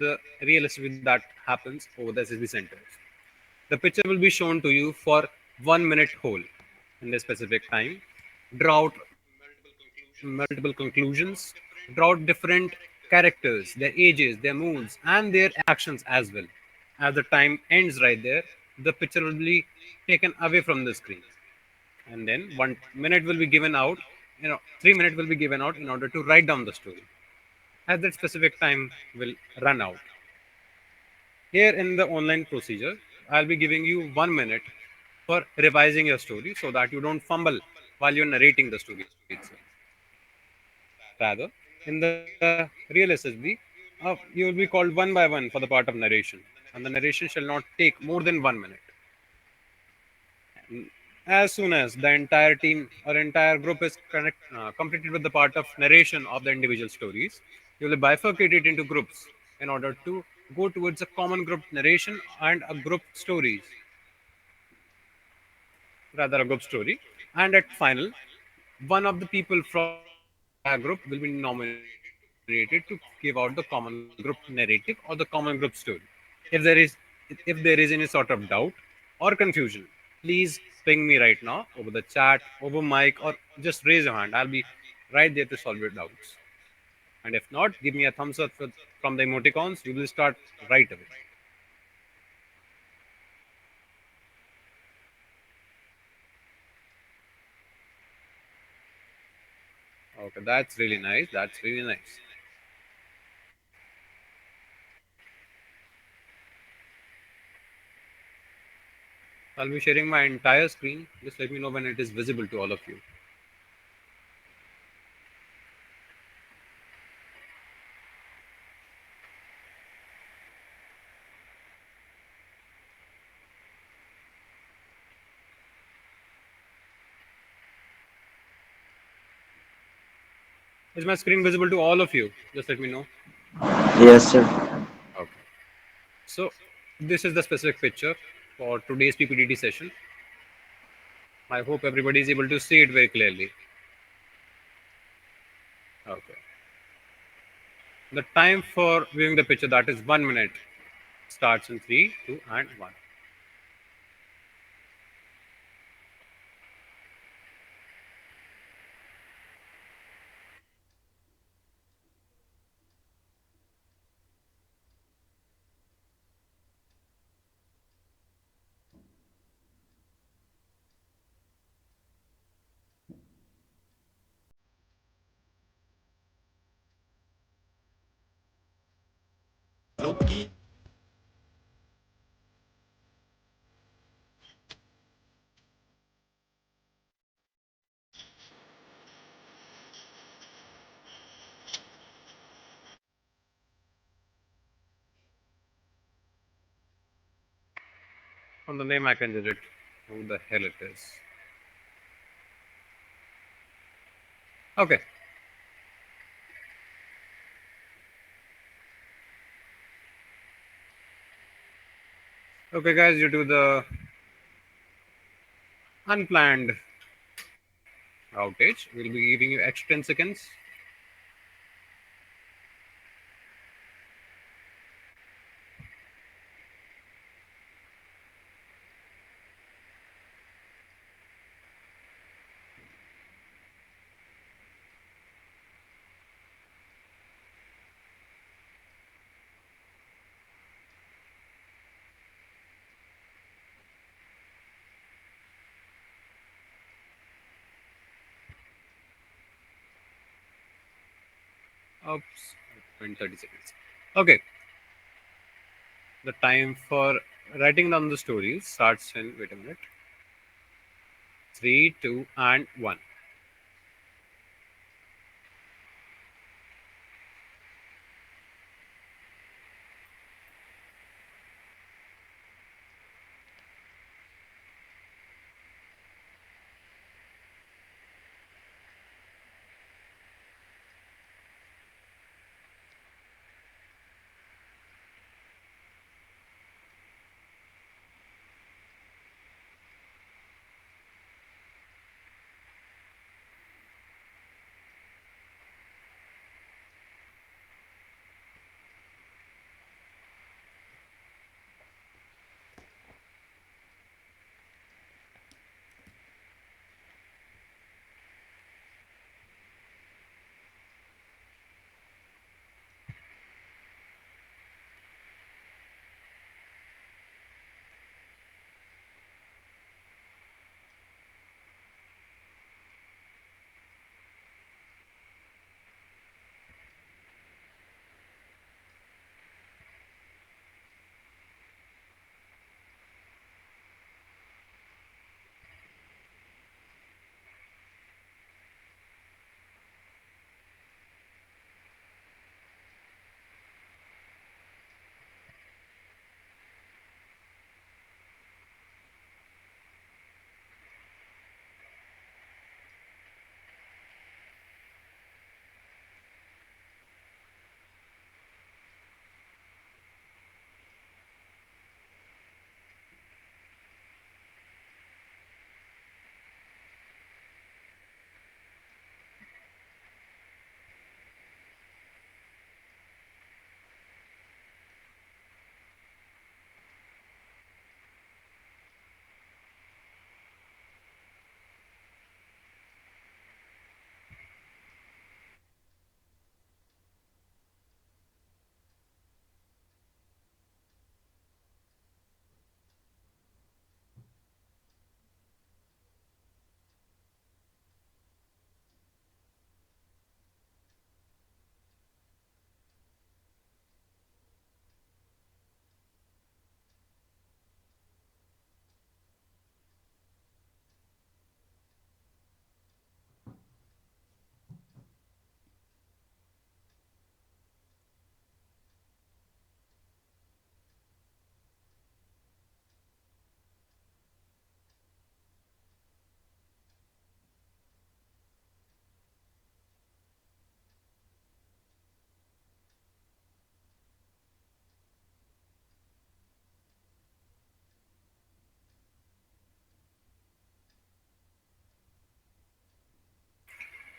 the realistically that happens over the SSB centers. The picture will be shown to you for 1 minute whole in a specific time. Draw out multiple conclusions, draw out different characters, their ages, their moods, and their actions as well. As the time ends right there, the picture will be taken away from the screen. And then 1 minute will be given out, 3 minutes will be given out in order to write down the story. As that specific time will run out. Here in the online procedure, I'll be giving you 1 minute for revising your story so that you don't fumble while you're narrating the story itself. Rather, in the real SSB, you will be called one by one for the part of narration, and the narration shall not take more than 1 minute. As soon as the entire team or entire group is completed with the part of narration of the individual stories, you will bifurcate it into groups in order to go towards a common group narration and a group stories, rather a group story. And at final, one of the people from the entire group will be nominated to give out the common group narrative or the common group story. If there is if there is any sort of doubt or confusion, please ping me right now over the chat, over mic, or just raise your hand. I'll be right there to solve your doubts. And if not, give me a thumbs up from the emoticons. We will start right away. Okay, that's really nice. That's really nice. I'll be sharing my entire screen. Just let me know when it is visible to all of you. Is my screen visible to all of you? Just let me know. Yes, sir. Okay. So this is the specific picture for today's PPDT session. I hope everybody is able to see it very clearly. Okay. The time for viewing the picture, that is 1 minute, starts in 3, 2, and 1. From the name, I can judge it who the hell it is. Okay. Okay, guys, due to the unplanned outage, we'll be giving you extra 10 seconds. Oops, 30 seconds. Okay, the time for writing down the stories starts in, wait a minute, 3, 2, and 1.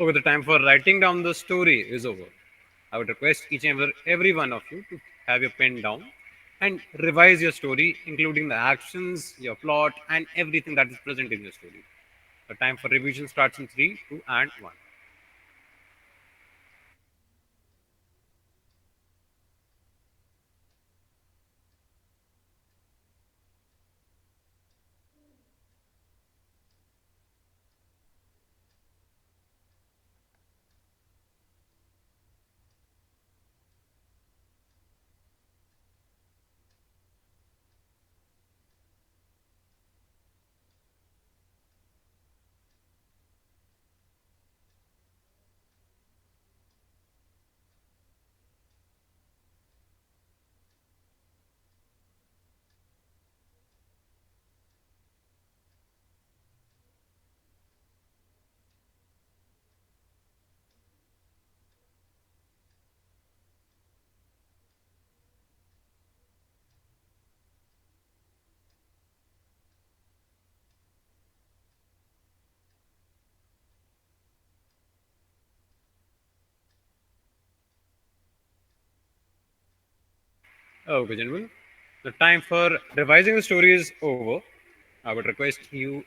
Okay, the time for writing down the story is over. I would request each and every one of you to have your pen down and revise your story, including the actions, your plot, and everything that is present in your story. The time for revision starts in 3, 2, and 1. Okay, gentlemen. The time for revising the story is over. I would request you,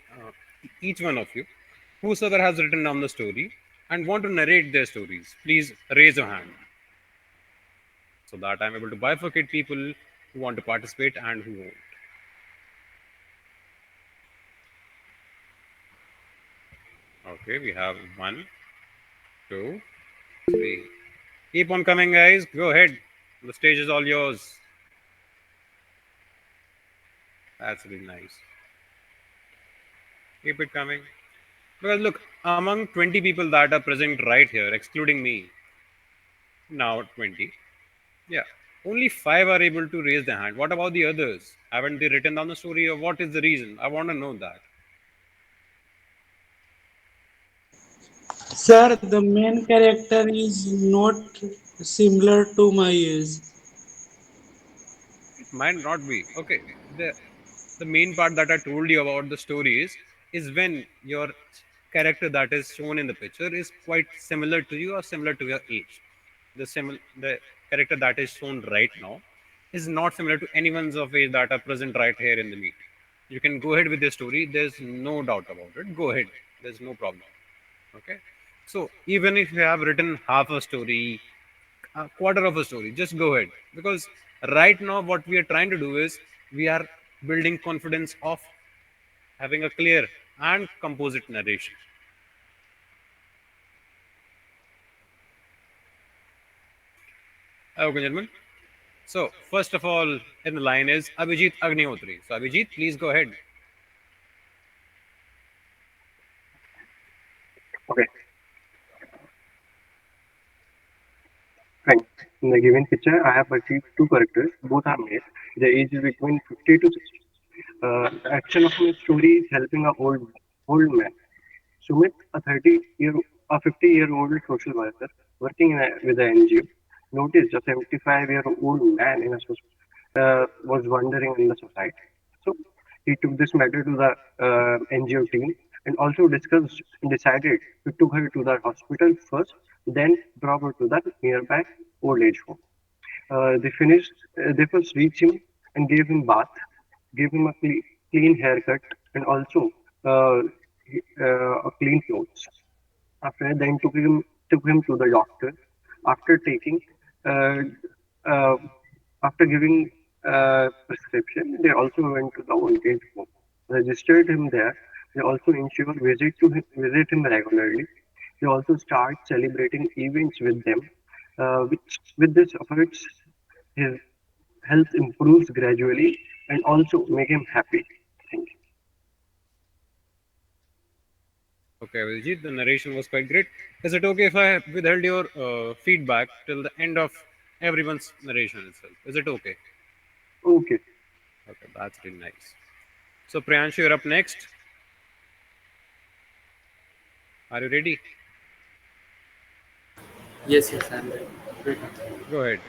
each one of you, whosoever has written down the story and want to narrate their stories, please raise your hand so that I'm able to bifurcate people who want to participate and who won't. Okay, we have one, two, three. Keep on coming, guys. Go ahead. The stage is all yours. That's really nice. Keep it coming. Because look, among 20 people that are present right here, excluding me, now 20, yeah, only 5 are able to raise their hand. What about the others? Haven't they written down the story, or what is the reason? I want to know that. Sir, the main character is not similar to my age. It might not be. Okay. The main part that I told you about the story is when your character that is shown in the picture is quite similar to you or similar to your age. The character that is shown right now is not similar to anyone's of age that are present right here in the meet. You can go ahead with the story. There's no doubt about it. Go ahead. There's no problem. Okay. So even if you have written half a story, a quarter of a story, just go ahead, because right now what we are trying to do is we are building confidence of having a clear and composite narration. Okay, gentlemen. So first of all in the line is Abhijit Agnihotri. So Abhijit, please go ahead. Okay, fine. In the given picture, I have achieved two characters. Both are male. The age is between 50 to 60. The action of my story is helping a old man. Sumit, a 50-year-old social worker working with an NGO, noticed a 75-year-old man was wandering in the society. So he took this matter to the NGO team and also decided to took her to the hospital first, then drop her to the nearby old age home. They first reached him and gave him bath, gave him a clean haircut, and also uh, a clean clothes. After that, then took him to the doctor. After taking uh, uh, after giving prescription, they also went to the old age home, registered him there. They also ensure visit him regularly. They also start celebrating events with them, which with this efforts his health improves gradually and also make him happy. Thank you. Okay, Abhijit, the narration was quite great. Is it okay if I withheld your feedback till the end of everyone's narration itself? Is it okay? Okay. Okay, that's really nice. So Priyanshu, you're up next. Are you ready? Yes, yes, I'm ready. Ready. Go ahead.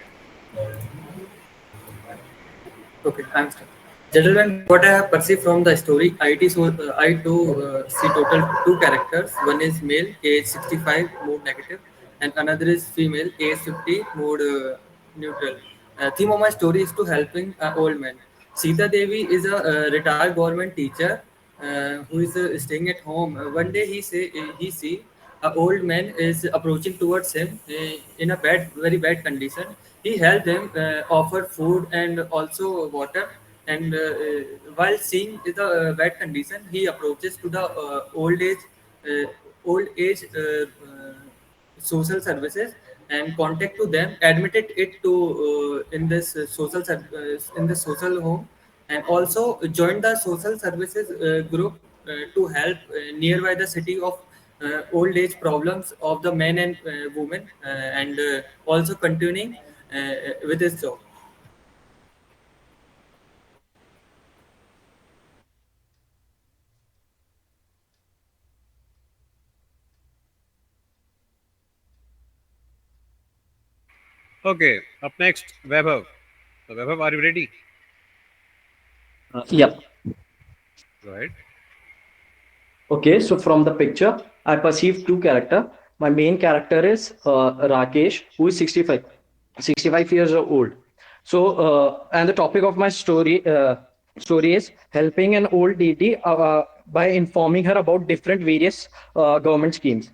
Okay, I'm starting. Gentlemen, what I have perceived from the story, I too see total two characters. One is male, age 65, mood negative, and another is female, age 50, mood neutral. Theme of my story is to helping old men. Sita Devi is a retired government teacher who is staying at home. One day he see a old man is approaching towards him in a very bad condition. He helped him, offered food and also water. And while seeing the bad condition, he approaches to the uh, old age social services and contact to them, admitted it to in this in the social home, and also joined the social services group to help nearby the city of old age problems of the men and women, and also continuing with his job. Okay, up next, Vaibhav. So, Vaibhav, are you ready? Yep. Go ahead. Okay, so from the picture, I perceive two character. My main character is Rakesh, who is 65 years old. So, and the topic of my story is helping an old lady by informing her about different various government schemes.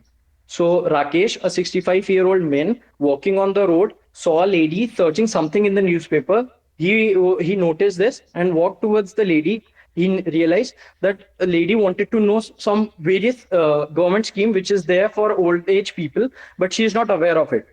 So Rakesh, a 65-year-old man walking on the road, saw a lady searching something in the newspaper. He noticed this and walked towards the lady. He realized that a lady wanted to know some various government scheme which is there for old age people, but she is not aware of it.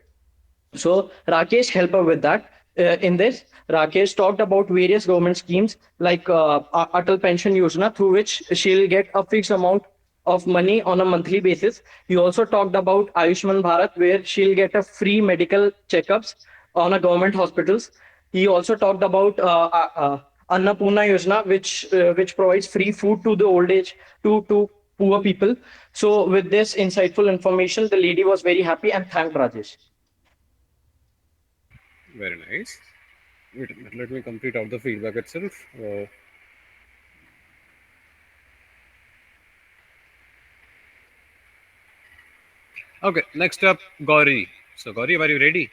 So Rakesh helped her with that. In this, Rakesh talked about various government schemes like Atal Pension Yojana, through which she'll get a fixed amount of money on a monthly basis. He also talked about Ayushman Bharat, where she'll get a free medical checkups on a government hospitals. He also talked about Annapurna Yojana, which provides free food to the old age to poor people. So with this insightful information, the lady was very happy and thanked Rajesh. Very nice. Wait, let me complete out the feedback itself. Okay, next up, Gauri. So, Gauri, are you ready?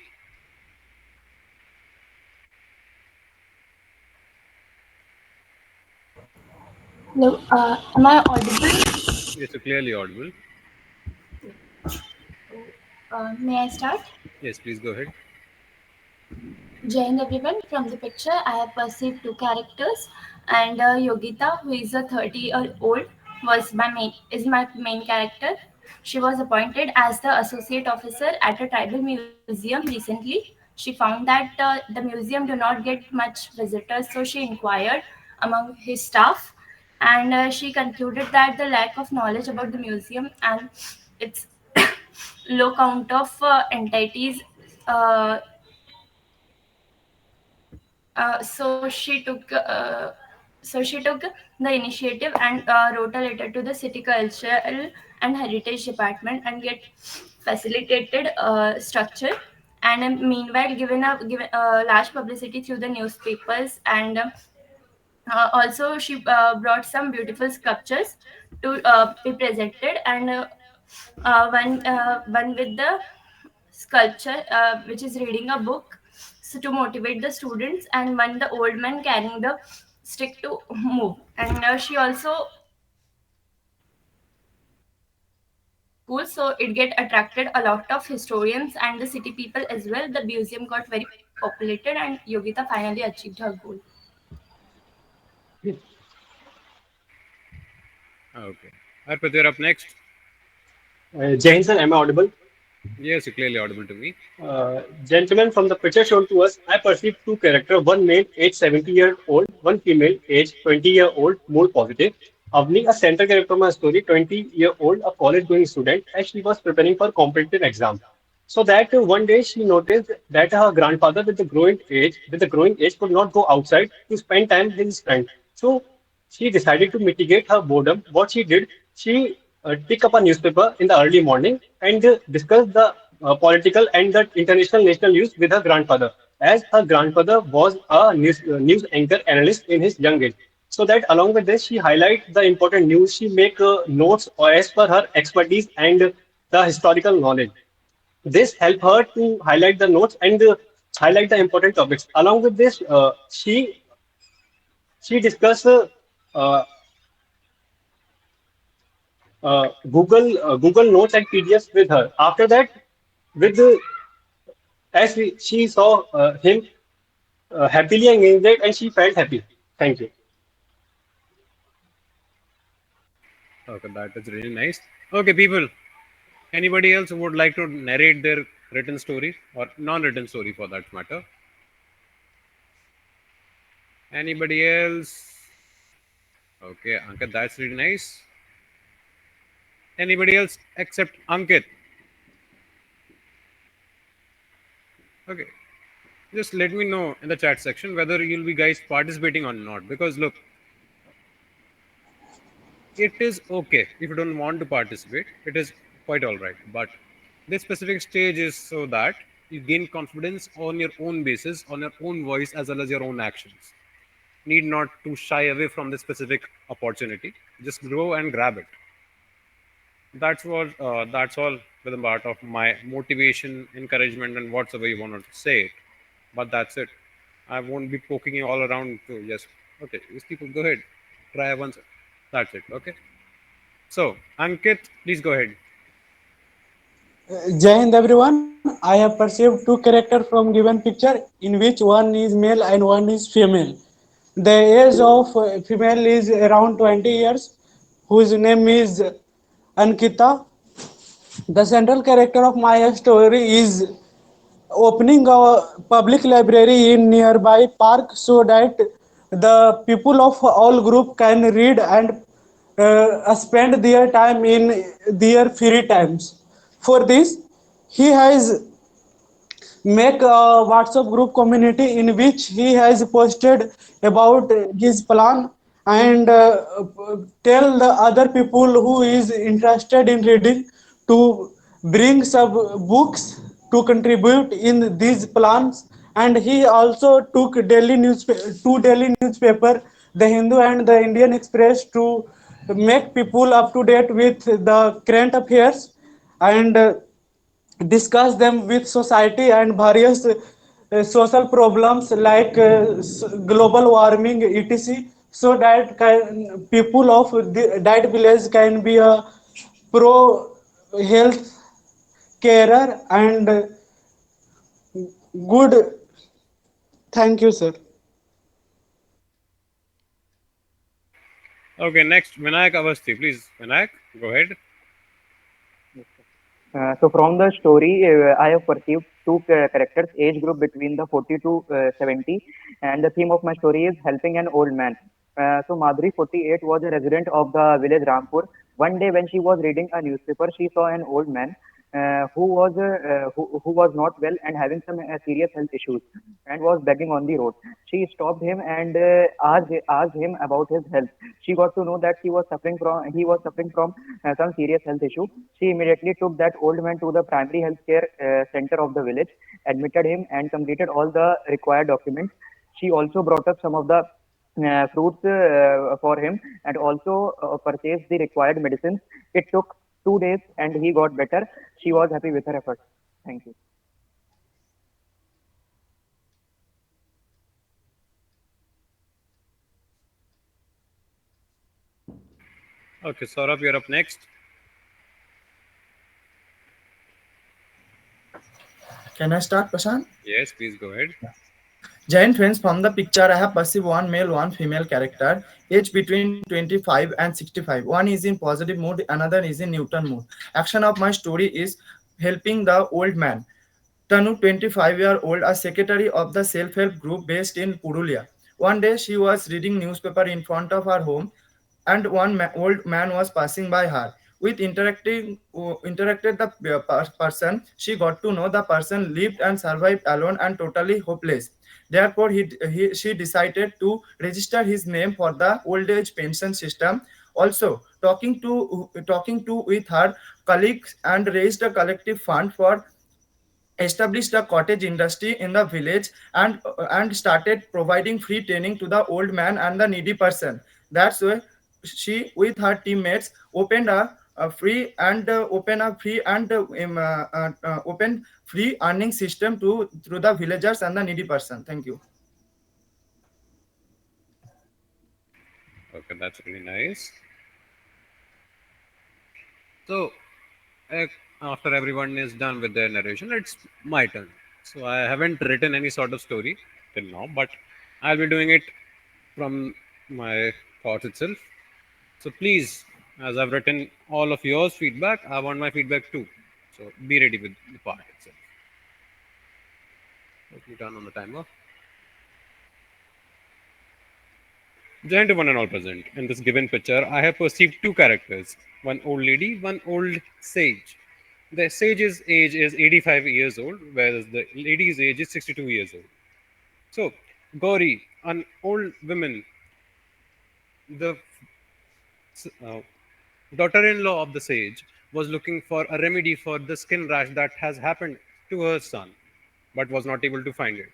Hello, am I audible? Yes, you're clearly audible. May I start? Yes, please go ahead. Jai everyone. From the picture, I have perceived two characters, and Yogita, who is a 30-year-old, is my main character. She was appointed as the associate officer at a tribal museum recently. She found that the museum do not get much visitors, so she inquired among his staff, and she concluded that the lack of knowledge about the museum and its low count of entities. Uh, so she took the initiative and wrote a letter to the city cultural and heritage department and get facilitated structure, and meanwhile given large publicity through the newspapers, and also she brought some beautiful sculptures to be presented, and one with the sculpture which is reading a book, so to motivate the students, and one the old man carrying the stick to move, and she also school, so it get attracted a lot of historians and the city people as well. The museum got very populated and Yogita finally achieved her goal. Okay. Arpit, you're up next. Jain sir, am I audible? Yes, you're clearly audible to me. Gentlemen, from the picture shown to us, I perceive two characters, one male, age 70-year-old, one female, age 20-year-old, more positive. Avni, a center character of my story, 20-year-old, a college-going student, as she was preparing for competitive exam. So that one day she noticed that her grandfather with the growing age, could not go outside to spend time with his friend. So she decided to mitigate her boredom. What she did, she picked up a newspaper in the early morning and discussed the political and the international national news with her grandfather, as her grandfather was a news anchor analyst in his young age. So that along with this, she highlight the important news. She make notes as per her expertise and the historical knowledge. This help her to highlight the notes and highlight the important topics. Along with this, she discuss uh, Google Notes and PDFs with her. After that, with she saw him happily engaged and she felt happy. Thank you. Okay, that is really nice. Okay, people. Anybody else who would like to narrate their written story or non-written story for that matter? Anybody else? Okay, Ankit, that's really nice. Anybody else except Ankit? Okay, just let me know in the chat section whether you'll be guys participating or not. Because look, it is okay if you don't want to participate. It is quite all right. But this specific stage is so that you gain confidence on your own basis, on your own voice, as well as your own actions. Need not to shy away from this specific opportunity. Just grow and grab it. That's all with a part of my motivation, encouragement, and whatsoever you want to say it. But that's it. I won't be poking you all around to just okay. These people go ahead, try once. That's it. Okay. So Ankit, please go ahead. Jai Hind everyone. I have perceived two characters from given picture in which one is male and one is female. The age of female is around 20 years, whose name is Ankita. The central character of my story is opening a public library in nearby park so that the people of all group can read and spend their time in their free times. For this, he has make a WhatsApp group community in which he has posted about his plan and tell the other people who is interested in reading to bring some books to contribute in these plans. And he also took two daily newspaper, the Hindu and the Indian Express, to make people up to date with the current affairs and discuss them with society and various social problems like global warming etc, so that people of that village can be a pro health carer and good. Thank you, sir. Okay, next Vinayak Avasthi, please. Vinayak, go ahead. So from the story, I have perceived two characters, age group between the 40 to 70, and the theme of my story is helping an old man. So Madhuri, 48, was a resident of the village Rampur. One day, when she was reading a newspaper, she saw an old man who was not well and having some serious health issues and was begging on the road. She stopped him and asked him about his health. She got to know that he was suffering from some serious health issue. She immediately took that old man to the primary health care center of the village, admitted him, and completed all the required documents. She also brought up some of the fruits for him and also purchased the required medicines. It took 2 days and he got better. She was happy with her efforts. Thank you. Okay, Saurabh, you're up next. Can I start, Prashant? Yes, please go ahead. Giant friends, from the picture, I have perceived one male, one female character, age between 25 and 65. One is in positive mood, another is in neutral mood. Action of my story is helping the old man. Tanu, 25-year-old, a secretary of the self-help group based in Purulia. One day, she was reading newspaper in front of her home, and one old man was passing by her. With interacted the person, she got to know the person lived and survived alone and totally hopeless. Therefore, she decided to register his name for the old age pension system. Also, talking to with her colleagues and raised a collective fund for established a cottage industry in the village and started providing free training to the old man and the needy person. That's why she with her teammates opened a free and open a free and open free earning system to through the villagers and the needy person. Thank you. Okay, that's really nice. So, uh, after everyone is done with their narration, it's my turn. So, I haven't written any sort of story till now, but I'll be doing it from my thoughts itself. So, please, as I've written all of yours feedback, I want my feedback too. So, be ready with the part itself. Let me turn on the timer. Giant to one and all present. In this given picture, I have perceived two characters, one old lady, one old sage. The sage's age is 85 years old, whereas the lady's age is 62 years old. So, Gauri, an old woman, the uh, daughter in law of the sage, was looking for a remedy for the skin rash that has happened to her son, but was not able to find it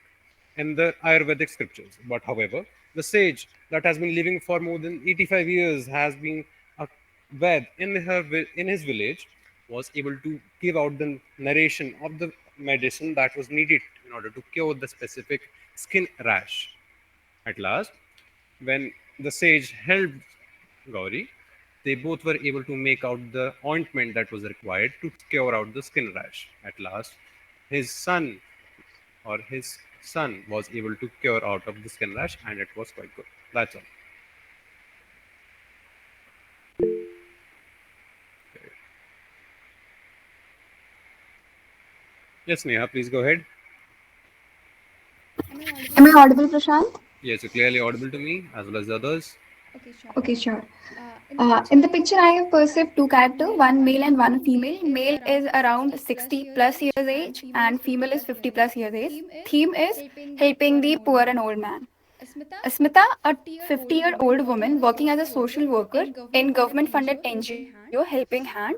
in the Ayurvedic scriptures. But however, the sage that has been living for more than 85 years has been a Ved in his village was able to give out the narration of the medicine that was needed in order to cure the specific skin rash. At last, when the sage helped Gauri, they both were able to make out the ointment that was required to cure out the skin rash. At last, his son his son was able to cure out of the skin rash, and it was quite good. That's all. Yes, Neha, please go ahead. Am I audible, Prashant? Yes, you're clearly audible to me as well as the others. Okay, sure. In the picture, I have perceived two characters, one male and one female. Male is around 60 plus years age, and female is 50 plus years age. Theme is helping the poor and old man. Asmita, a 50-year-old woman working as a social worker in government funded NGO Helping Hand,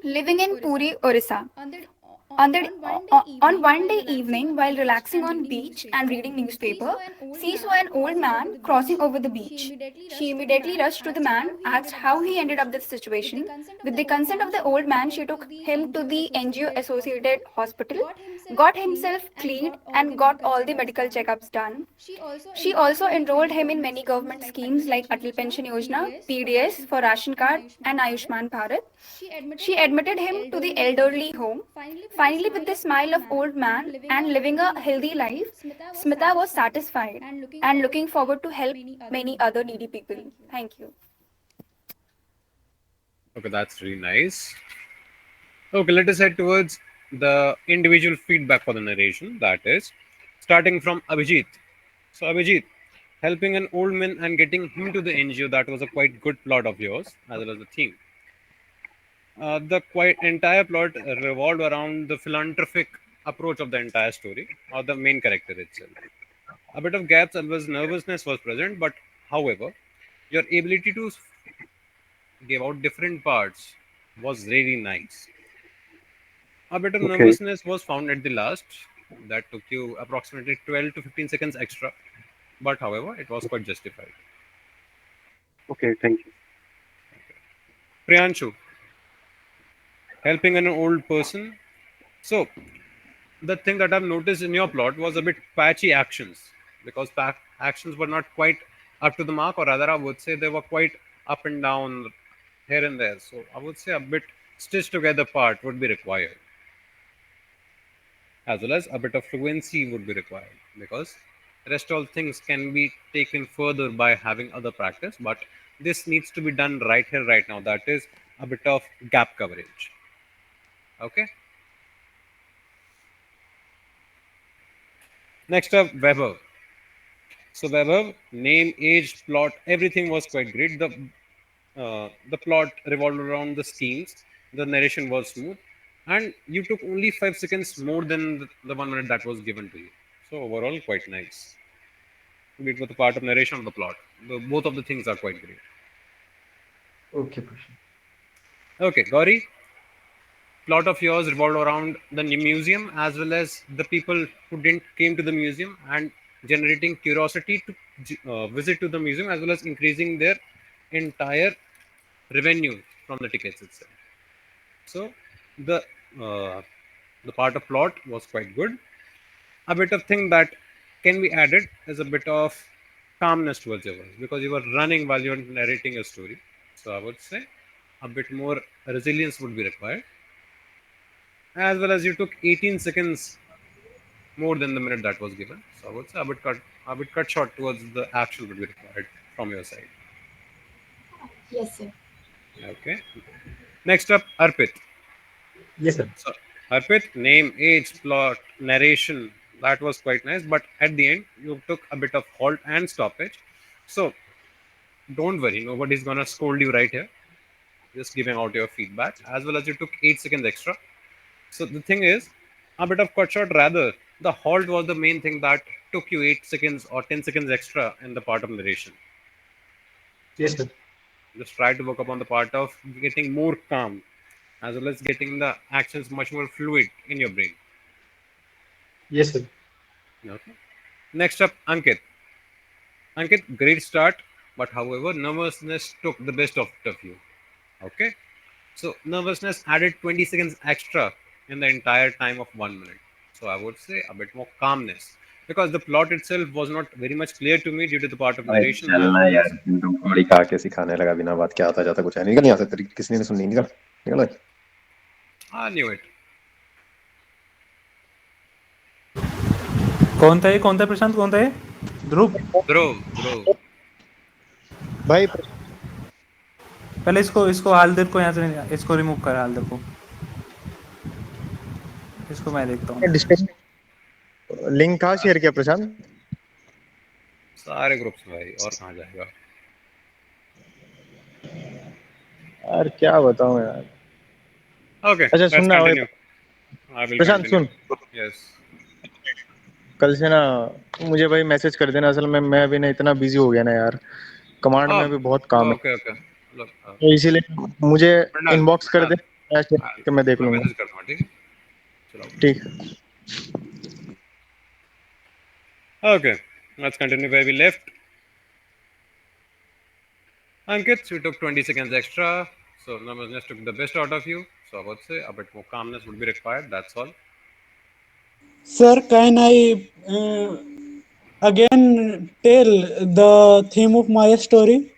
living in Puri, Orissa. On one day evening, while relaxing on beach and reading newspaper, she saw an old man crossing over the beach. She immediately rushed to the man, asked how he ended up this situation. With the consent of the old man, she took him to the NGO associated hospital, got himself cleaned, and got all the medical checkups done. She also enrolled him in many government schemes like Atal Pension Yojana, PDS for Ration Card, and Ayushman Bharat. She admitted him to the elderly home. Finally, with the smile of old man and living a healthy life, Smita was satisfied and looking forward to help many other needy people. Thank you. Okay, that's really nice. Okay, let us head towards the individual feedback for the narration. That is starting from Abhijit. So, Abhijit, helping an old man and getting him to the NGO, that was a quite good plot of yours, as well as the theme. The quite entire plot revolved around the philanthropic approach of the entire story, or the main character itself. A bit of gaps and was nervousness was present, but however, your ability to give out different parts was really nice. A bit of Okay. nervousness was found at the last. That took you approximately 12 to 15 seconds extra, but however, it was quite justified. Okay. Thank you. Priyanshu, helping an old person. So, the thing that I've noticed in your plot was a bit patchy actions because actions were not quite up to the mark, or rather, I would say they were quite up and down here and there. So, I would say a bit stitched together part would be required, as well as a bit of fluency would be required because rest all things can be taken further by having other practice, but this needs to be done right here, right now. That is a bit of gap coverage. Okay. Next up, Weber. So Weber, name, age, plot, everything was quite great. The plot revolved around the schemes. The narration was smooth, and you took only 5 seconds more than the 1 minute that was given to you. So overall, quite nice. Be it with the part of narration or the plot. Both of the things are quite great. Okay, Prashant. Okay, Gauri. plot of yours revolved around the museum as well as the people who didn't came to the museum and generating curiosity to visit to the museum as well as increasing their entire revenue from the tickets itself. So the uh, the part of plot was quite good. A bit of thing that can be added is a bit of calmness towards your voice because you were running while you're narrating a story. So I would say a bit more resilience would be required, as well as you took 18 seconds more than the minute that was given. So I would say a bit cut short towards the action would be required from your side. Yes, sir. Okay. Next up, Arpit. Yes, sir. So, Arpit, name, age, plot, narration, that was quite nice. But at the end, you took a bit of halt and stoppage. So, don't worry, nobody's gonna scold you right here. Just giving out your feedback, as well as you took 8 seconds extra. So, the thing is, a bit of cut short rather, the halt was the main thing that took you 8 seconds or 10 seconds extra in the part of narration. Yes, sir. Just try to work upon the part of getting more calm, as well as getting the actions much more fluid in your brain. Yes, sir. Okay. Next up, Ankit. Ankit, great start, but however, nervousness took the best of you. Okay. So nervousness added 20 seconds extra in the entire time of 1 minute. So I would say a bit more calmness because the plot itself was not very much clear to me due to the part of अरे narration as चलना well यार, as तुम थोड़ी खा के सिखाने लगा बिना बात के, आता जाता कुछ है, निकल यहाँ से, तेरी किसी ने सुननी, निकल निकल। I knew it. कौन था ये, कौन था प्रशांत, कौन था ये? ध्रुव Dhruv. भाई, पहले इसको हालदर को यहाँ से इसको रिमूव कर, हालदर को, इसको मैं देखता हूँ। लिंक कहाँ शेयर किया प्रशांत? सारे ग्रुप्स में भाई, और कहाँ जाएगा? यार क्या बताऊं यार। Okay, अच्छा let's सुनना भाई, continue. I will Prashant continue. Soon, Yes. कल से ना मुझे भाई मैसेज कर देना, असल में मैं भी ना इतना बिजी हो गया ना यार, कमांड में Oh, भी बहुत काम है, okay. Look, तो इसीलिए मुझे Mrinal, इनबॉक्स कर दे, मैं देख मैं लूंगा। मैसेज करता हूँ, ठीक है? चलो. ठीक। Okay, let's continue where we left. Ankit, you took 20 seconds extra, so nervousness took the best out of you. So I would say a bit more calmness would be required. That's all. Sir, can I again tell the theme of my story?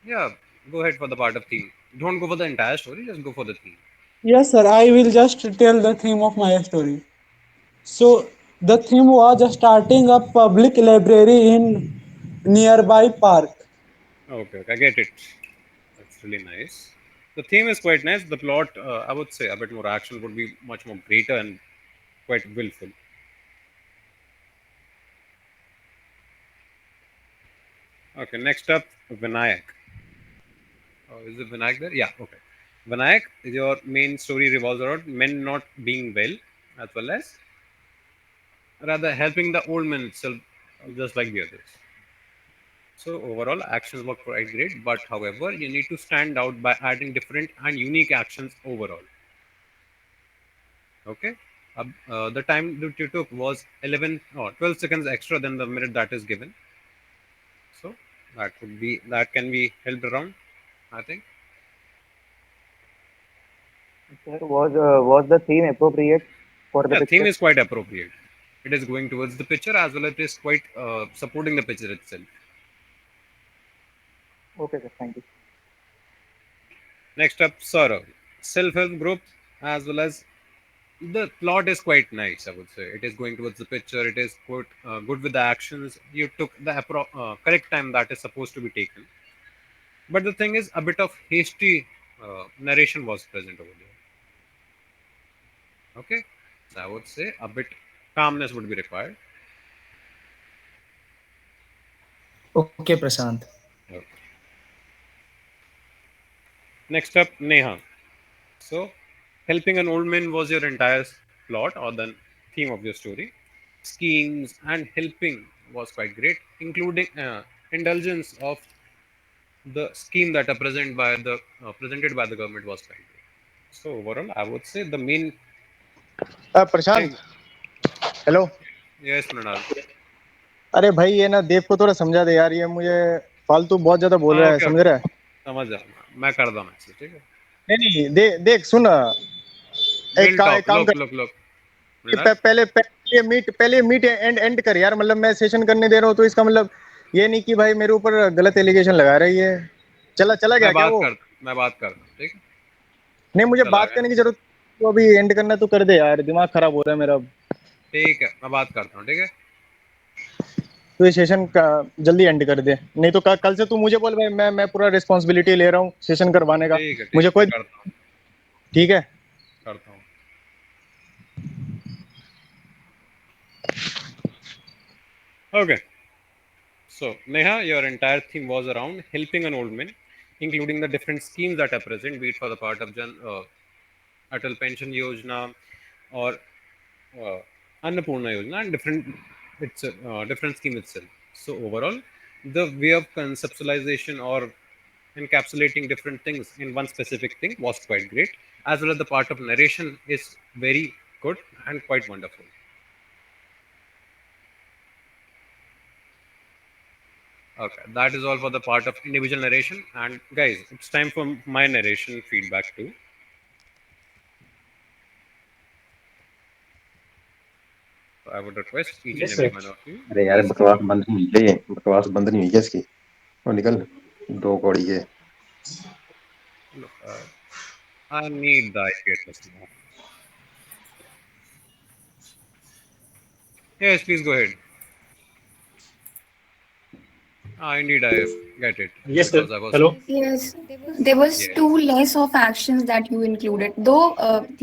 Yeah, go ahead for the part of theme. Don't go for the entire story, just go for the theme. Yes, sir. I will just tell the theme of my story. So the theme was starting a public library in nearby park. Okay, I get it. That's really nice. The theme is quite nice. The plot, I would say, a bit more action would be much more greater and quite willful. Okay, next up, Vinayak. Is it Vinayak there? Yeah, okay. Vinayak, your main story revolves around men not being well, as well as rather helping the old man itself, just like the others. So overall, actions were quite great, but however, you need to stand out by adding different and unique actions overall. Okay. The time that you took was 11 or 12 seconds extra than the minute that is given. So that can be helped around, I think. Sir, was the theme appropriate for the Yeah, theme picture? is quite appropriate. It is going towards the picture as well as it is quite supporting the picture itself. Okay, sir. Thank you. Next up, Saurav. Self-help group as well as the plot is quite nice, I would say. It is going towards the picture. It is quite good with the actions. You took the correct time that is supposed to be taken. But the thing is, a bit of hasty narration was present over there. Okay, so I would say a bit calmness would be required. Okay, Prashant. Okay. Next up, Neha. So, helping an old man was your entire plot or the theme of your story. Schemes and helping was quite great, including indulgence of the scheme that are presented by the government was quite great. So overall, I would say the main Prashant, thing. Hello. Yes, Mrinal. अरे भाई ये ना देव को थोड़ा समझा दे यार, ये मुझे फालतू बहुत ज्यादा बोल हाँ, रहा है, ओके समझ ओके, रहा है? समझ जाऊंगा मैं, कर दूँ मैसेज, ठीक है। नहीं नहीं, देख सुन, विल एक टॉक, काम लोग कर। लोग लोग मृणाल। पहले मीट एंड एंड कर यार, मतलब मैं सेशन करने दे रहा हूँ तो इसका मतलब ये नहीं कि भाई मेरे ऊपर गलत एलिगेशन लगा रही है। चला चला गया क्या वो? मैं बात करता हूँ, ठीक है। नहीं, मुझे चला बात गया, करने की जरूरत, तो अभी एंड करना तो कर दे यार, दिमाग खराब हो रहा है मेरा अब। ठीक है, मैं बात करता हूँ, ठीक है। तो ये सेशन का जल्दी एंड कर दे, नहीं तो कल से तू मुझे बोल भाई, मैं पूरा रिस्पॉन्सिबिलिटी ले रहा हूँ सेशन करवाने का। ठीक मुझे है, कोई, करता हूँ, ठीक है। करता हूँ। Okay. So, Neha, your entire theme was around helping an old man, including the different schemes that are present, be it for the part of Atal Pension Yojana or uh, Annapurna Yojana, and different scheme itself. So overall, the way of conceptualization or encapsulating different things in one specific thing was quite great, as well as the part of narration is very good and quite wonderful. Okay, that is all for the part of individual narration. And guys, it's time for my narration feedback too. So I would request each and Yes, every sir. one of you, अरे यार, please. बकवास बंद नहीं हुई है, बकवास बंद नहीं हुई है इसकी। और निकल, दो कौड़ी है। Uh, I need the IP address now. Yes, please go ahead. Indeed, I get it Yes, sir. because I was. Hello. Yes, there was Yes. two less of actions that you included. Though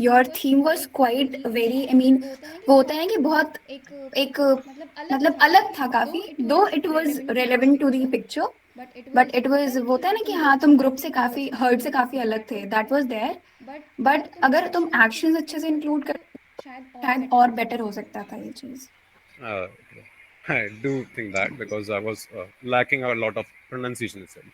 your theme was quite very, I mean, वो होता है ना कि बहुत एक मतलब अलग था काफी. Though it was relevant to the picture, but it was वो होता है ना कि हाँ तुम ग्रुप से काफी हर्ट से काफी अलग थे. That was there. But अगर तुम actions अच्छे से include कर शायद और better हो सकता था ये चीज. Uh, I do think that because I was lacking a lot of pronunciation itself.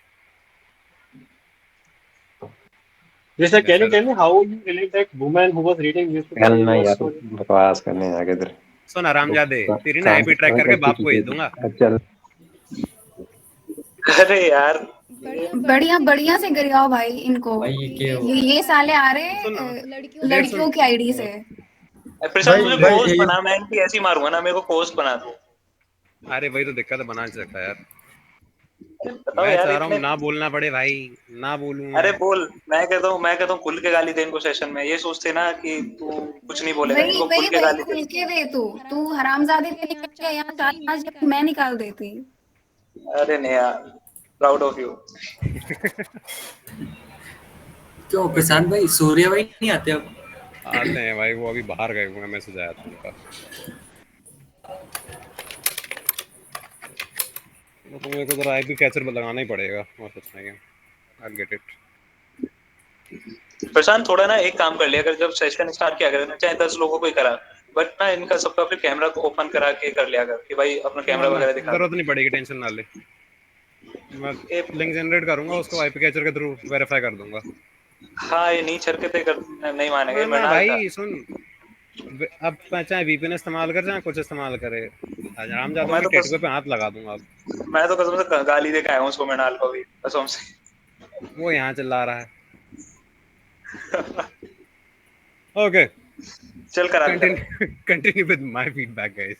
Yes, sir. Yes, Can you sir. tell me how you relate that woman who was reading newspaper चल in ना your यार, story? बकवास करने आगे इधर। सुन आरामजादे, तेरी ना काम आईपी ट्रैक काम करके करती बाप को भेज चीजें। दूंगा। चल। अरे यार, बढ़िया बढ़िया से गिराओ भाई इनको. भाई ये क्या हो ये साले आ रहे सुन, देख सुन, लड़कियों की आईडी से. प्रशांत भाई मुझे देख। भाई कोस्ट बना, मैं इनकी ऐसी मारूंगा ना, मेरे को कोस्ट बना दो। अरे वही तो दिक्कत है, बना नहीं सकता यार। बताओ मैं यार चाह रहा हूँ इतने। ना बोलना पड़े भाई, ना बोलूँ अरे मैं। बोल, मैं कहता हूँ खुल के गाली दे इनको सेशन में, ये सोचते ना कि तू कुछ नहीं बोलेगा, वही इनको खुल वही के वही गाली दे। खुल के दे. तू हरामजादे से निकल गया यहाँ 4-5 जब मैं निकाल देती. अरे नहीं यार, प्राउड ऑफ यू। क्यों प्रशांत भाई, सूर्या भाई नहीं आते अब? आते हैं भाई, वो अभी बाहर गए हुए हैं, मैसेज आया था उनका। तो मेरे को जरा आईपी कैचर लगाना ही पड़ेगा और कुछ नहीं है। I get it. प्रशांत थोड़ा ना एक काम कर लिया, अगर जब सेशन स्टार्ट किया कर ना, चाहे 10 लोगों को ही करा, बट ना इनका सबका फिर कैमरा को ओपन करा के कर लिया कर कि भाई अपना ना कैमरा ना, वगैरह दिखा दो। जरूरत नहीं पड़ेगी, टेंशन ना ले। मैं ये लिंक जनरेट करूंगा, उसको आईपी कैचर के थ्रू वेरीफाई कर दूंगा। हाँ, ये नीच हरकतें कर नहीं मानेंगे ना ना मृणाल का। भाई सुन, अब चाहे वीपीएन इस्तेमाल कर, चाहे कुछ इस्तेमाल करे, आराम और जादू मैं की तो टेटुए पे हाथ लगा दूंगा अब। मैं तो कसम से गाली दे के आया हूँ उसको, मृणाल को भी कसम से। वो यहाँ चिल्ला रहा है। ओके, चल करा ले, करा ले। Continue continue with my feedback guys.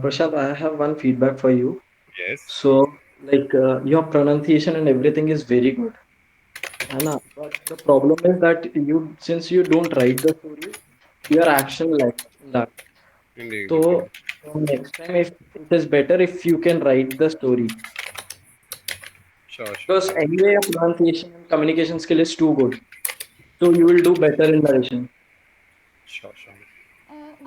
Prashant, I have one feedback for you. Yes. So, like your pronunciation and everything is very good, Anna. But the problem is that since you don't write the story, your action lacks in that. Indeed Indeed. So, from next time, if it is better if you can write the story, sure because sure anyway your pronunciation and communication skill is too good, so you will do better in narration. Sure sure.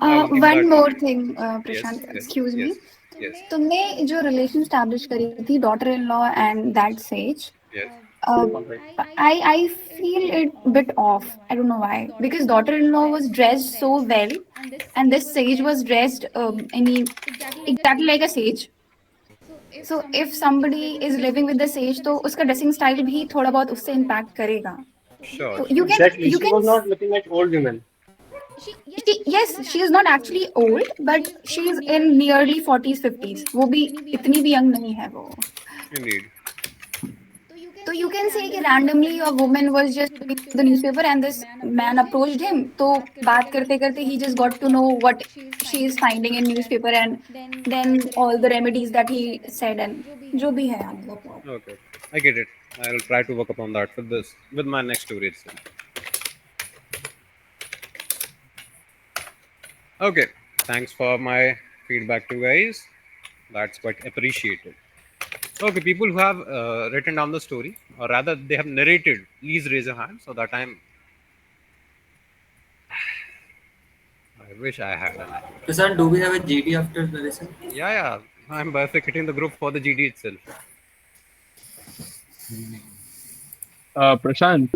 I will keep One that more in thing, mind. Yes Prashant, yes excuse me. Yes yes तुमने जो relation establish करी थी daughter in law and that says, yes. I feel it bit off. I don't know why. Because daughter-in-law was dressed so well, and this sage was dressed, I mean, exactly like a sage. So if somebody is living with the sage, तो उसका dressing style भी थोड़ा बहुत उससे impact करेगा. Sure, So sure. Exactly. you She can was not looking at old women. yes, she is not actually old, but she is in nearly 40s 50s. वो भी इतनी भी young नहीं है वो. Indeed. So you can say कि randomly a woman was just reading through the newspaper and this man approached him. तो बात करते करते he just got to know what she is finding in newspaper, and then all the remedies that he said and जो भी है आगे का plot. Okay, I get it. I'll try to work upon that with this, with my next story itself. Okay, thanks for my feedback, too, guys. That's quite appreciated. Okay, people who have written down the story, or rather, they have narrated, please raise your hand so that I wish I had an idea. Prashant, do we have a GD after narration? Yeah, yeah. I'm bifurcating the group for the GD itself. Prashant,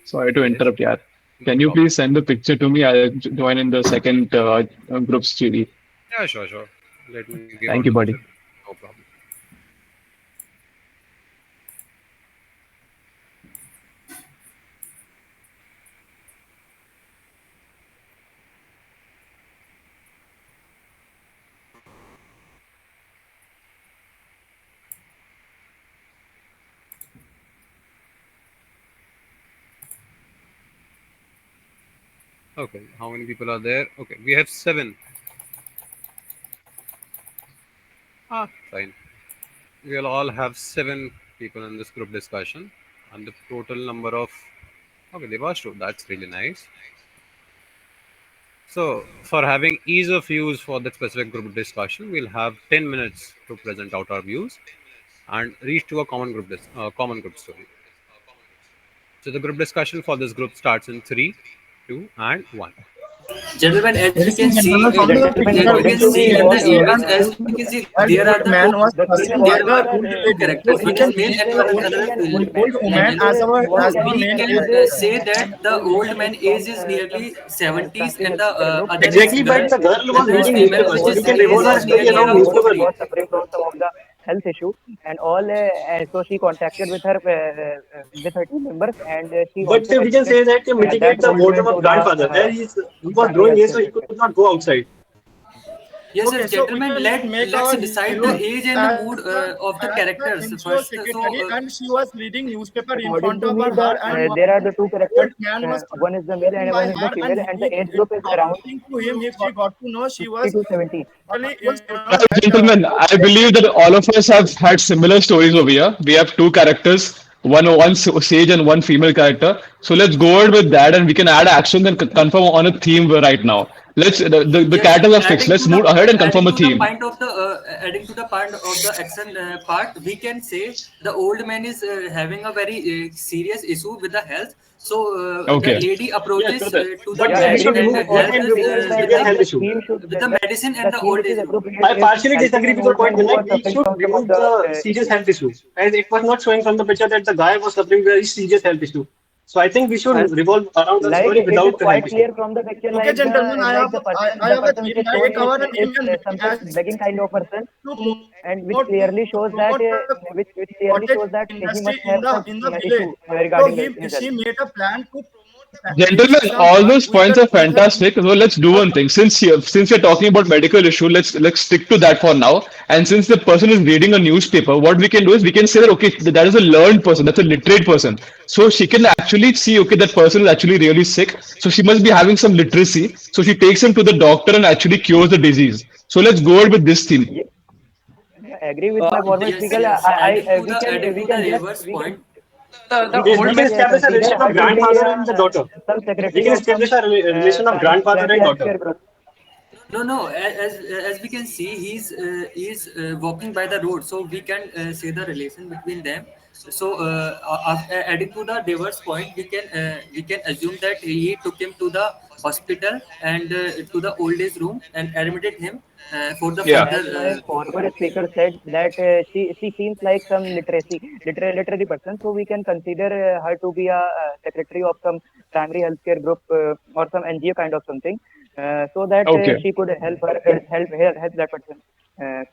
sorry to Yes. interrupt, yeah. No Can you problem. please send the picture to me? I'll join in the second group's GD. Yeah, sure, sure. Let me give out Thank the you, picture. buddy. No problem. Okay, how many people are there? Okay, we have 7. Fine. We'll all have 7 people in this group discussion, and the total number of. Okay, Devashu, that's really nice. So, for having ease of use for the specific group discussion, we'll have 10 minutes to present out our views and reach to a common group story. So, the group discussion for this group starts in 3, 2, and 1. Gentlemen, as we Ladies can and see, gentlemen, from the as Gentlemen, picture, we we can according to can see me, see in and the what image, as as you we can see, that there are old the man was the thing passing by there about the were old two lady. So characters. we One can is the male take and the picture, one old, another old woman and female. what as So we can our we main see can is character. say that an the old old woman man is age from is some nearly 70s, country and the healthcare group, other is Exactly, girl, but the girl was other is reading female, newspaper, which so we is can age revolve our is story nearly around around was newspaper. 40. suffering from some of the health issue, and all. So she contacted with her team members, and she But also we can visited say that to that mitigate the old woman boredom to of the grandfather, where he was primary growing age, so healthcare he center. could not go outside. Yes, Okay, yes, so we gentlemen. can make Let's our decide hero the age and the mood of the as the characters NGO first. So, secretary, and she was reading newspaper in According front to of me, her, and one there are the two old characters. man was One is the male passing and by one is the her, and female, and the age in group is around talking to him, he got to know she 50 was to 70. actually Right, gentlemen, I believe that all of us have had similar stories over here. We have two characters, one sage and one female character. So let's go ahead with that, and we can add actions and confirm on a theme right now. The yes, characters are fixed. Let's move ahead and confirm a theme. adding to the point of the action part, we can say the old man is having a very serious issue with the health. So the Okay. lady Yes, approaches brother. to the But Yeah, I we man agree should with and my remove point. old help man The with us thing is the that serious health issue. theme should with the medicine the and the theme old which is age room. appropriate I is partially helping disagree an with your old point. man who Like was we suffering should from some of remove the the serious health issue, as it was not showing from the picture that the guy was suffering very serious health issue. So I think we should and revolve around the like story it is without the health quite issue. clear from the picture, okay, gentlemen, like I the have a person which theme is like shown our is name and something as begging kind of person, to and promote the which clearly shows cottage that he industry must have some in the issue village. So regarding he his health. she made a plan to promote the village Gentlemen, some all those with points the are with her fantastic. So let's do one thing. Since we're talking about medical issue, let's stick to that for now. And since the person is reading a newspaper, what we can do is we can say that okay, that is a learned person, that's a literate person. So she can actually see okay, that person is actually really sick. So she must be having some literacy. So she takes him to the doctor and actually cures the disease. So let's go ahead with this theme. Yeah, I agree with my former Yes, speaker. yes. Adding We to the can just Reverse point. the Yes, old we can man. establish a consider relation of her to be grandfather and the daughter. some We secretary can of some establish a relation of grandfather primary and daughter. healthcare group. No, no. As we can see, he's walking by the road, so we can see the relation between them. So, adding to the diverse point, we can assume that he took him to the hospital and to the old age room and admitted him for the Yeah. further. As my former speaker said that she seems like some literary person, so we can consider her to be a secretary of some primary healthcare group or some NGO kind of something, so that Okay. she could help that person. Uh,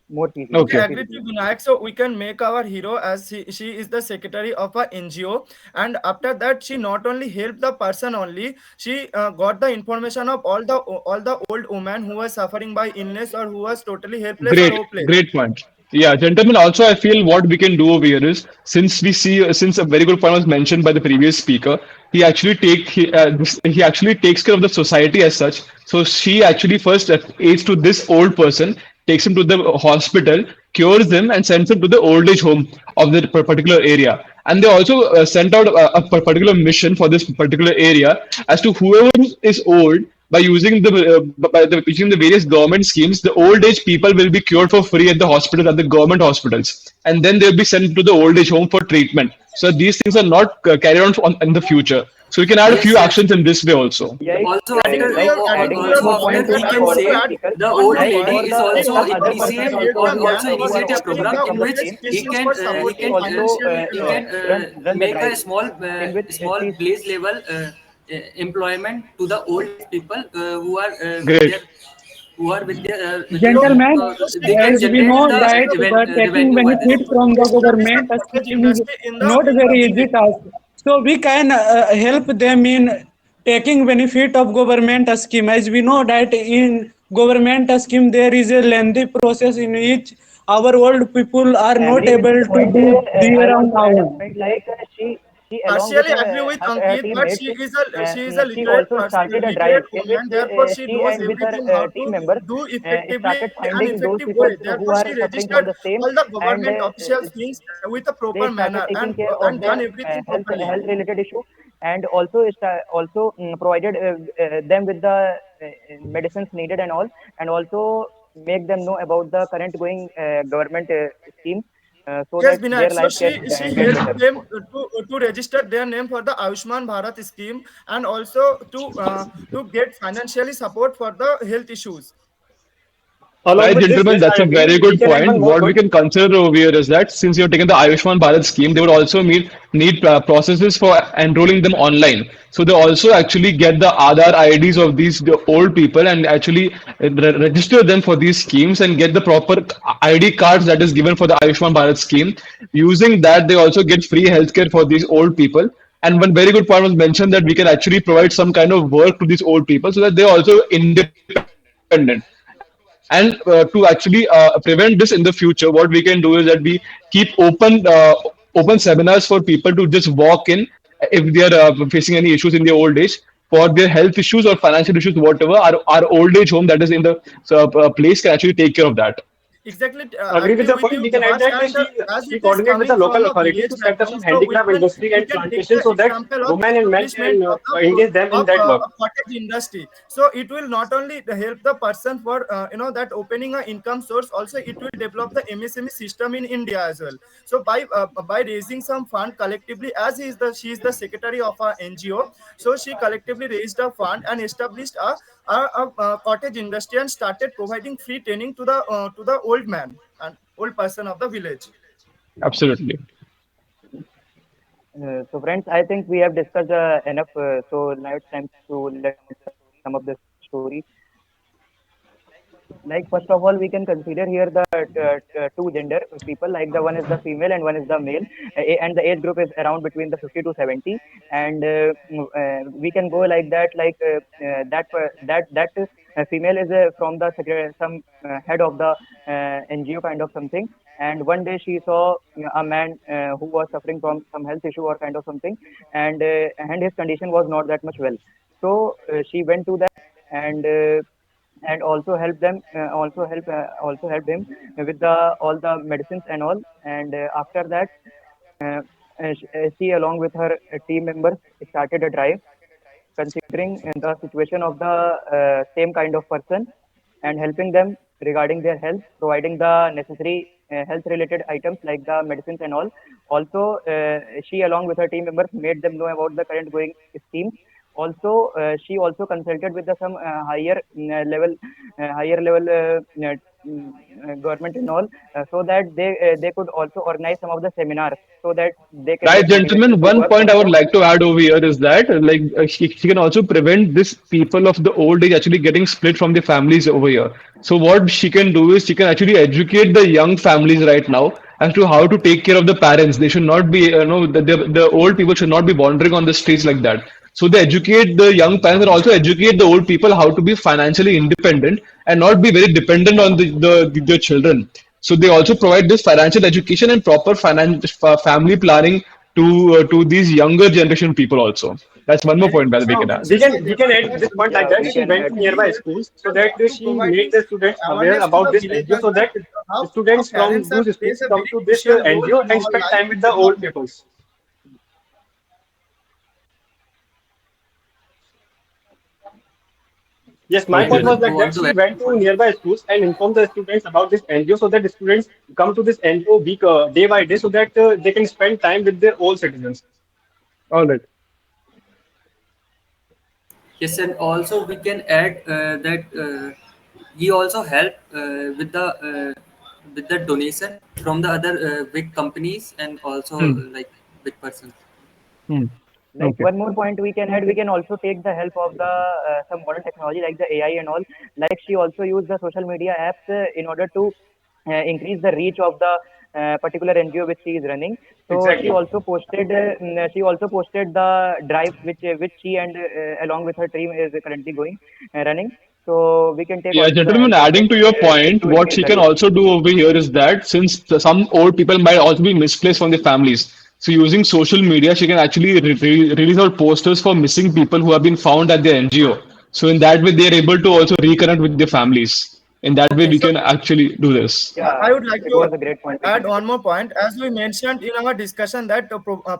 more easy. Okay, Okay. Much agree easy. to Vinayak. So we can make our hero as she is the secretary of a NGO, and after that she not only helped the person only, she got the information of all the old women who were suffering by illness or who was totally helpless or Great, hopeless. great point. Yeah, gentlemen. Also, I feel what we can do over here is since a very good point was mentioned by the previous speaker, he actually takes care of the society as such. So she actually first aids to this old person, takes him to the hospital, cures him, and sends him to the old age home of the particular area. And they also sent out a particular mission for this particular area as to whoever is old by using the various government schemes, the old age people will be cured for free at the hospital at the government hospitals, and then they'll be sent to the old age home for treatment. So these things are not carried on in the future. So we can add a Yes, few yes. actions in this way also. Also, Adding after to your Adding to adding to your also your good after point, points, we to I can for want to say add people, the one old more like lady point. for is the See, also some one other person initiate persons create also or the who are also man for who are initiate a opting program solving from in the the which village same, he issues can for he she supporting can also financially he the can run the make drive a in which small she place level employment to the old people who are with Great. their with their so, Gentlemen, so she they can as we generate know she the has that to the taking revenue by this. benefit from the establish the government cottage scheme is industry not in the very easy village. task. So we can help them in taking benefit of government scheme. As we know that in government scheme there is a lengthy process in which our old people are not agree with able the to point. do I their want own to add a hour. point like she along with Partially agree with her Ankit, but teammates, she is a she literate also person, started a drive literate in which woman. Therefore, she she knows and with her everything how team to members do effectively started and finding those effective people way. who Therefore, are she suffering from registered the same, all the and government official things with a they proper started manner taking care of and their done everything properly. health related issue, and also provided them with the medicines needed and all, and also make them know about the current going government scheme, so Yes, that Binayak. their So life can she get helped better. them to register their name for the Ayushman Bharat scheme and also to get financially support for the health issues. Along Right, with this, gentlemen, yes, that's I a very agree. We good can add point. one more What we point. can consider over here is that since you're taking the Ayushman Bharat scheme, they would also need processes for enrolling them online. So they also actually get the Aadhaar IDs of the old people and actually register them for these schemes and get the proper ID cards that is given for the Ayushman Bharat scheme. Using that, they also get free healthcare for these old people. And one very good point was mentioned that we can actually provide some kind of work to these old people so that they're also independent. And to actually prevent this in the future, what we can do is that we keep open seminars for people to just walk in if they are facing any issues in their old age for their health issues or financial issues, whatever. Our old age home that is in the place can actually take care of that. Exactly, Agree with agree the with point. you, We can add Yash. that And she as she it is coordinate with the coming from local a authorities village to set up some background, so handicraft industry we and can take plantation the so that example of women and men establishment can of engage them in that work. a cottage industry. So it will not only help the person for that opening a income source, also it will develop the MSME system in India as well. So by raising some fund collectively, as she is the secretary of a NGO, so she collectively raised a fund and established a cottage industry and started providing free training to the old man and old person of the village. Absolutely. So friends, I think we have discussed enough. So now it's time to let's sum up the story. Like first of all, we can consider here the two gender people. Like the one is the female and one is the male, and the age group is around between the 50 to 70. And we can go like that, like that female is from the some head of the NGO kind of something. And one day she saw a man who was suffering from some health issue or kind of something, and his condition was not that much well. So she went to that, and also help them also help him with the all the medicines and all. And after that, uh, she along with her team members started a drive considering the situation of the same kind of person, and helping them regarding their health, providing the necessary health related items like the medicines and all. Also, she along with her team members made them know about the current going schemes. Also, she also consulted with the some higher level government and all, so that they could also organize some of the seminars so that they can Right, get motivated gentlemen. to One work point from I would home. like to add over here is that, she can also prevent this people of the old age actually getting split from their families over here. So what she can do is she can actually educate the young families right now as to how to take care of the parents. They should not be, the old people should not be wandering on the streets like that. So they educate the young parents and also educate the old people how to be financially independent and not be very dependent on the children. So they also provide this financial education and proper family planning to these younger generation people also. That's one more Many point that we many can So add. we teachers can say we they can want add that this point like Yeah, that. we She can went add to this nearby point. schools so and that also to she providing made the students aware awareness to about the this NGO villagers so that that the how students from parents are those schools plays a come very to this crucial role NGO in and our spend life time with to the old develop. peoples. Yes, my You point Okay. was like that. want to She add went some to points? nearby schools and informed the students about this NGO so that the students come to this NGO week day by day so that they can spend time with their old citizens. All right. Yes, and also we can add that he also help with the donation from the other big companies and also Hmm. like big persons. Hmm. Like Okay. one more point we can add, we can also take the help of the some modern technology like the AI and all. Like she also used the social media apps in order to increase the reach of the particular NGO which she is running. So Exactly. she also posted the drives which she and along with her team is currently going running. So we can take Yeah, also the gentlemen, help of adding it to your point, to what increase she the can reach. also do over here is that since some old people might also be misplaced from their families, so using social media, she can actually release out posters for missing people who have been found at their NGO. So in that way, they are able to also reconnect with their families. In that way, Okay, we so can actually do this. Yeah, I would like it to was a great point we can add take. one more point. As we mentioned in our discussion that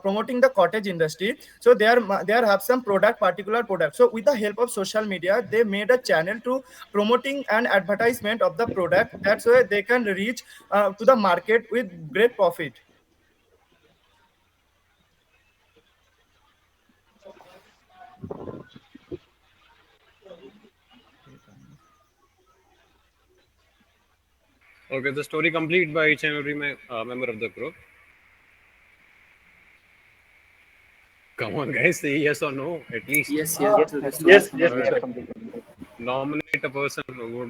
promoting the cottage industry, so there have some particular product. So with the help of social media, they made a channel to promoting and advertisement of the product. That's why they can reach to the market with great profit. Okay, the story complete by each and every member of the group. Come on, guys, say yes or no, at least. Yes, yes, Yes, so the sir. story is Yes, Yes, yes, we complete. yes, have sir. completed. Nominate a person who would